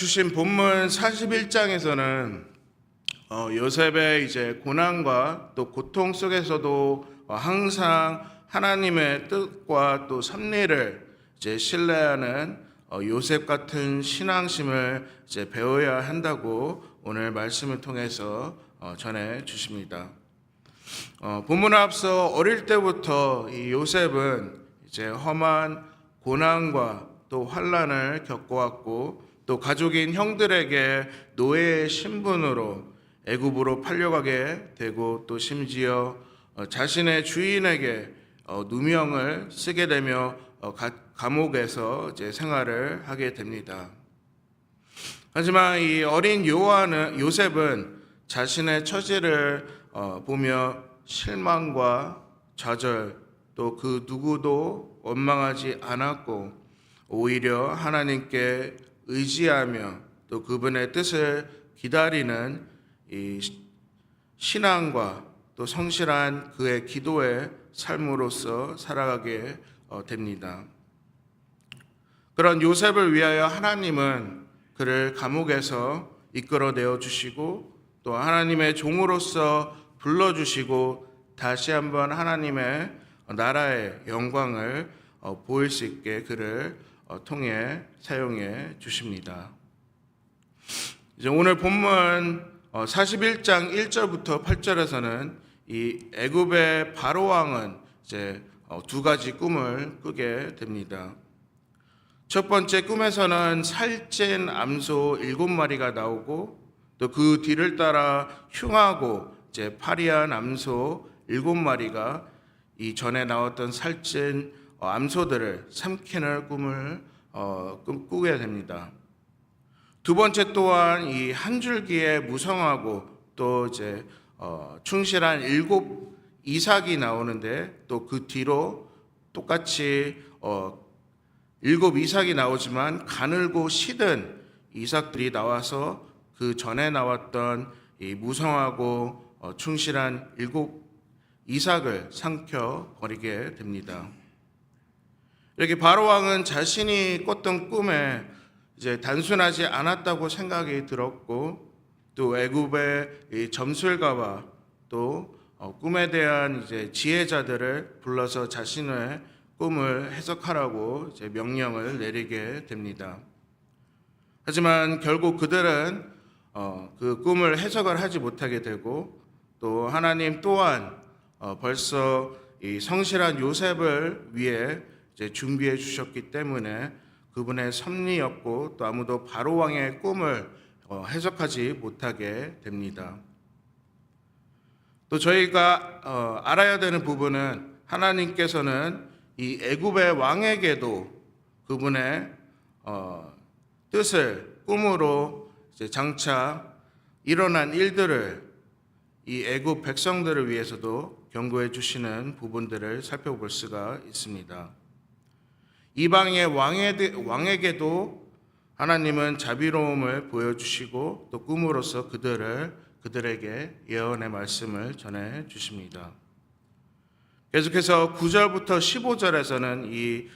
주신 본문 41장에서는 요셉의 이제 고난과 또 고통 속에서도 항상 하나님의 뜻과 또 섭리를 이제 신뢰하는 요셉 같은 신앙심을 이제 배워야 한다고 오늘 말씀을 통해서 전해 주십니다. 본문을 앞서 어릴 때부터 이 요셉은 이제 험한 고난과 또 환난을 겪어왔고 또 가족인 형들에게 노예의 신분으로 애굽으로 팔려가게 되고 또 심지어 자신의 주인에게 누명을 쓰게 되며 감옥에서 이제 생활을 하게 됩니다. 하지만 이 어린 요셉은 자신의 처지를 보며 실망과 좌절 또 그 누구도 원망하지 않았고 오히려 하나님께 의지하며 또 그분의 뜻을 기다리는 이 신앙과 또 성실한 그의 기도의 삶으로서 살아가게 됩니다. 그런 요셉을 위하여 하나님은 그를 감옥에서 이끌어내어 주시고 또 하나님의 종으로서 불러주시고 다시 한번 하나님의 나라의 영광을 보일 수 있게 그를 통해 사용해 주십니다. 이제 오늘 본문 41장 1절부터 8절에서는 이 애굽의 바로 왕은 이제 두 가지 꿈을 꾸게 됩니다. 첫 번째 꿈에서는 살찐 암소 7마리가 나오고 또 그 뒤를 따라 흉하고 이제 파리한 암소 7마리가 이 전에 나왔던 살찐 암소들을 삼키는 꿈을 꾸게 됩니다. 두 번째 또한 이 한 줄기에 무성하고 또 이제 충실한 7 이삭이 나오는데 또 그 뒤로 똑같이 7 이삭이 나오지만 가늘고 시든 이삭들이 나와서 그 전에 나왔던 이 무성하고 충실한 7 이삭을 삼켜 버리게 됩니다. 이렇게 바로 왕은 자신이 꿨던 꿈에 이제 단순하지 않았다고 생각이 들었고 또 애굽의 점술가와 또 꿈에 대한 이제 지혜자들을 불러서 자신의 꿈을 해석하라고 이제 명령을 내리게 됩니다. 하지만 결국 그들은 그 꿈을 해석을 하지 못하게 되고 또 하나님 또한 벌써 이 성실한 요셉을 위해 이제 준비해 주셨기 때문에 그분의 섭리였고 또 아무도 바로 왕의 꿈을 해석하지 못하게 됩니다. 또 저희가 알아야 되는 부분은 하나님께서는 이 애굽의 왕에게도 그분의 뜻을 꿈으로 이제 장차 일어난 일들을 이 애굽 백성들을 위해서도 경고해 주시는 부분들을 살펴볼 수가 있습니다. 이방의 왕에게도 하나님은 자비로움을 보여주시고 또 꿈으로써 그들에게 예언의 말씀을 전해 주십니다. 계속해서 9절부터 15절에서는 이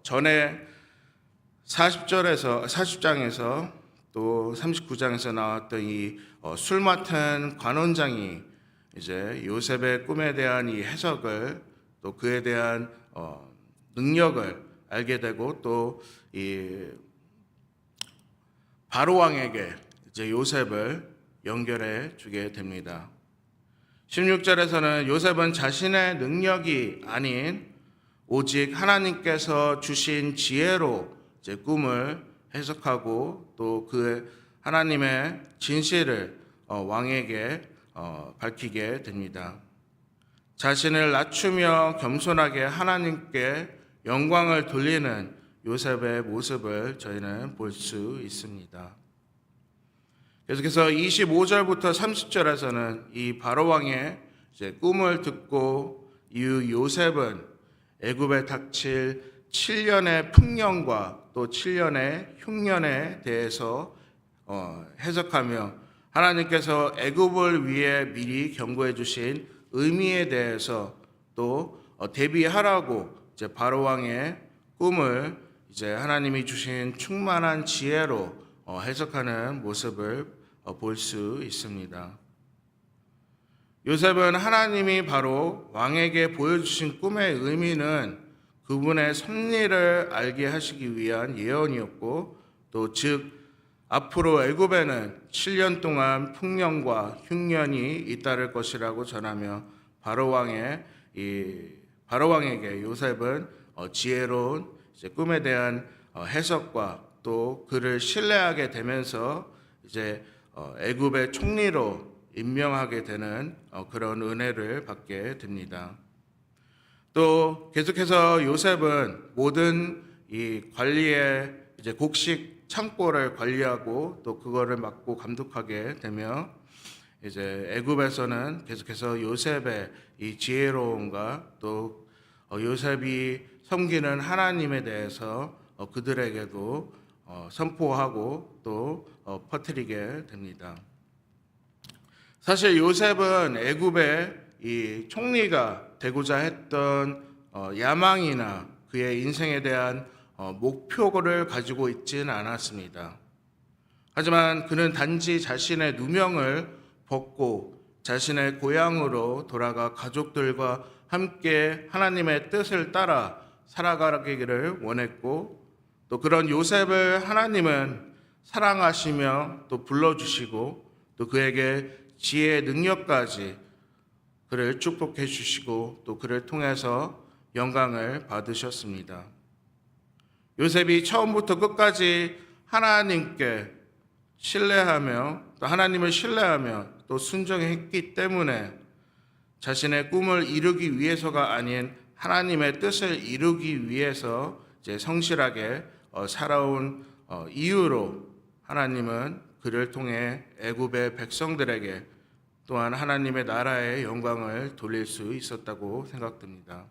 전에 40장에서 또 39장에서 나왔던 이 술 맡은 관원장이 이제 요셉의 꿈에 대한 이 해석을 또 그에 대한 능력을 알게 되고 또 이 바로 왕에게 이제 요셉을 연결해 주게 됩니다. 16절에서는 요셉은 자신의 능력이 아닌 오직 하나님께서 주신 지혜로 이제 꿈을 해석하고 또 그 하나님의 진실을 왕에게 밝히게 됩니다. 자신을 낮추며 겸손하게 하나님께 영광을 돌리는 요셉의 모습을 저희는 볼 수 있습니다. 계속해서 25절부터 30절에서는 이 바로 왕의 이제 꿈을 듣고 이후 요셉은 애굽에 닥칠 7년의 풍년과 또 7년의 흉년에 대해서 해석하며 하나님께서 애굽을 위해 미리 경고해 주신 의미에 대해서 또 대비하라고 이제 바로 왕의 꿈을 이제 하나님이 주신 충만한 지혜로 해석하는 모습을 볼 수 있습니다. 요셉은 하나님이 바로 왕에게 보여주신 꿈의 의미는 그분의 섭리를 알게 하시기 위한 예언이었고, 또 즉 앞으로 애굽에는 7년 동안 풍년과 흉년이 잇따를 것이라고 전하며 바로왕에게 요셉은 지혜로운 꿈에 대한 해석과 또 그를 신뢰하게 되면서 이제 애굽의 총리로 임명하게 되는 그런 은혜를 받게 됩니다. 또 계속해서 요셉은 모든 이 관리의 이제 곡식 창고를 관리하고 또 그거를 맡고 감독하게 되며, 이제 애굽에서는 계속해서 요셉의 이 지혜로움과 또 요셉이 섬기는 하나님에 대해서 그들에게도 선포하고 또 퍼뜨리게 됩니다. 사실 요셉은 애굽의 이 총리가 되고자 했던 야망이나 그의 인생에 대한 목표를 가지고 있지는 않았습니다. 하지만 그는 단지 자신의 누명을 벗고 자신의 고향으로 돌아가 가족들과 함께 하나님의 뜻을 따라 살아가기를 원했고, 또 그런 요셉을 하나님은 사랑하시며 또 불러주시고 또 그에게 지혜의 능력까지 그를 축복해 주시고 또 그를 통해서 영광을 받으셨습니다. 요셉이 처음부터 끝까지 하나님께 신뢰하며 또 하나님을 신뢰하며 또 순종했기 때문에 자신의 꿈을 이루기 위해서가 아닌 하나님의 뜻을 이루기 위해서 이제 성실하게 살아온 이유로 하나님은 그를 통해 애굽의 백성들에게 또한 하나님의 나라의 영광을 돌릴 수 있었다고 생각됩니다.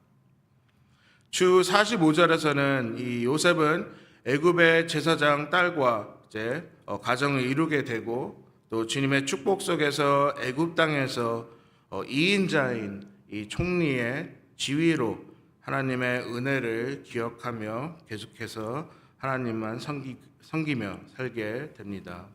주 45절에서는 이 요셉은 애굽의 제사장 딸과 이제 가정을 이루게 되고, 또 주님의 축복 속에서 애굽 땅에서 2인자인 이 총리의 지위로 하나님의 은혜를 기억하며 계속해서 하나님만 섬기며 살게 됩니다.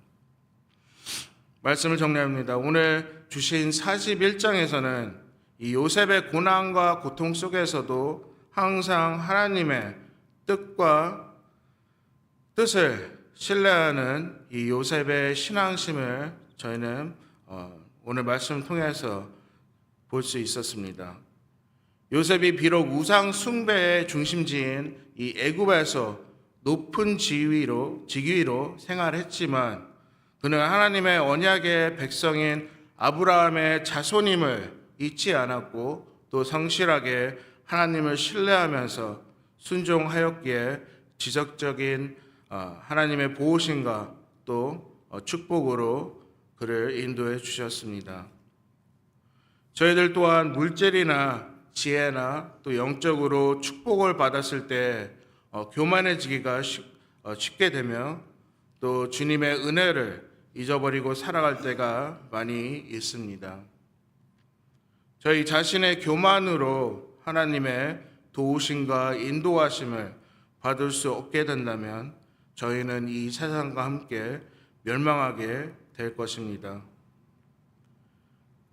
말씀을 정리합니다. 오늘 주신 41장에서는 이 요셉의 고난과 고통 속에서도 항상 하나님의 뜻을 신뢰하는 이 요셉의 신앙심을 저희는 오늘 말씀을 통해서 볼 수 있었습니다. 요셉이 비록 우상 숭배의 중심지인 이 애굽에서 높은 직위로 생활했지만 그는 하나님의 언약의 백성인 아브라함의 자손임을 잊지 않았고 또 성실하게 하나님을 신뢰하면서 순종하였기에 지적적인 하나님의 보호심과 또 축복으로 그를 인도해 주셨습니다. 저희들 또한 물질이나 지혜나 또 영적으로 축복을 받았을 때 교만해지기가 쉽게 되며 또 주님의 은혜를 잊어버리고 살아갈 때가 많이 있습니다. 저희 자신의 교만으로 하나님의 도우심과 인도하심을 받을 수 없게 된다면 저희는 이 세상과 함께 멸망하게 될 것입니다.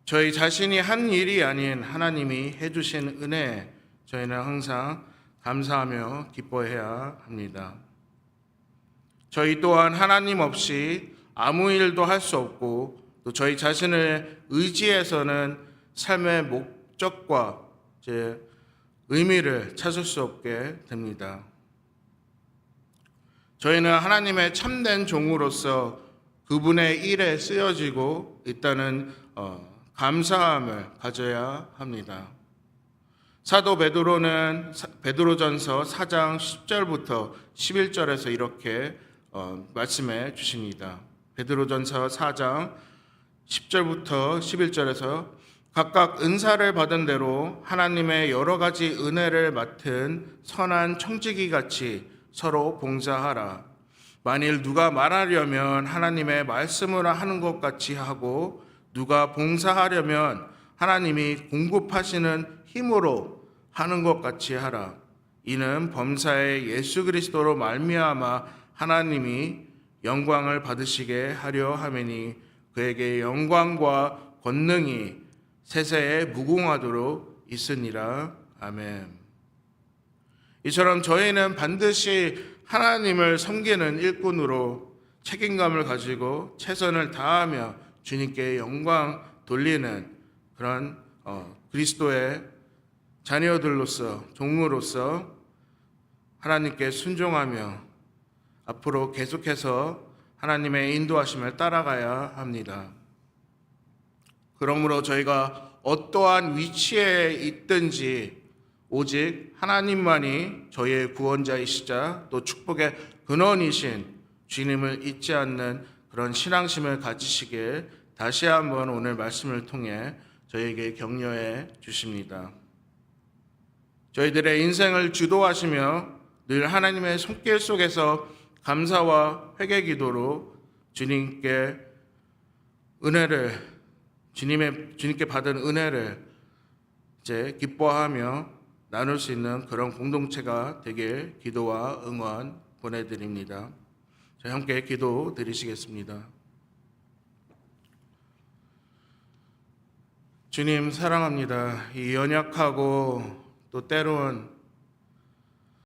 저희 자신이 한 일이 아닌 하나님이 해주신 은혜에 저희는 항상 감사하며 기뻐해야 합니다. 저희 또한 하나님 없이 아무 일도 할 수 없고 또 저희 자신을 의지해서는 삶의 목적과 의미를 찾을 수 없게 됩니다. 저희는 하나님의 참된 종으로서 그분의 일에 쓰여지고 있다는 감사함을 가져야 합니다. 사도 베드로는 베드로전서 4장 10절부터 11절에서 이렇게 말씀해 주십니다. 베드로전서 4장 10절부터 11절에서 각각 은사를 받은 대로 하나님의 여러 가지 은혜를 맡은 선한 청지기 같이 서로 봉사하라. 만일 누가 말하려면 하나님의 말씀을 하는 것 같이 하고 누가 봉사하려면 하나님이 공급하시는 힘으로 하는 것 같이 하라. 이는 범사에 예수 그리스도로 말미암아 하나님이 영광을 받으시게 하려 하매니 그에게 영광과 권능이 세세에 무궁하도록 있으니라. 아멘. 이처럼 저희는 반드시 하나님을 섬기는 일꾼으로 책임감을 가지고 최선을 다하며 주님께 영광 돌리는 그런 그리스도의 자녀들로서 종으로서 하나님께 순종하며 앞으로 계속해서 하나님의 인도하심을 따라가야 합니다. 그러므로 저희가 어떠한 위치에 있든지 오직 하나님만이 저희의 구원자이시자 또 축복의 근원이신 주님을 잊지 않는 그런 신앙심을 가지시길 다시 한번 오늘 말씀을 통해 저희에게 격려해 주십니다. 저희들의 인생을 주도하시며 늘 하나님의 손길 속에서 감사와 회개 기도로 주님께 주님께 받은 은혜를 이제 기뻐하며 나눌 수 있는 그런 공동체가 되길 기도와 응원 보내드립니다. 저희 함께 기도 드리시겠습니다. 주님 사랑합니다. 이 연약하고 또 때론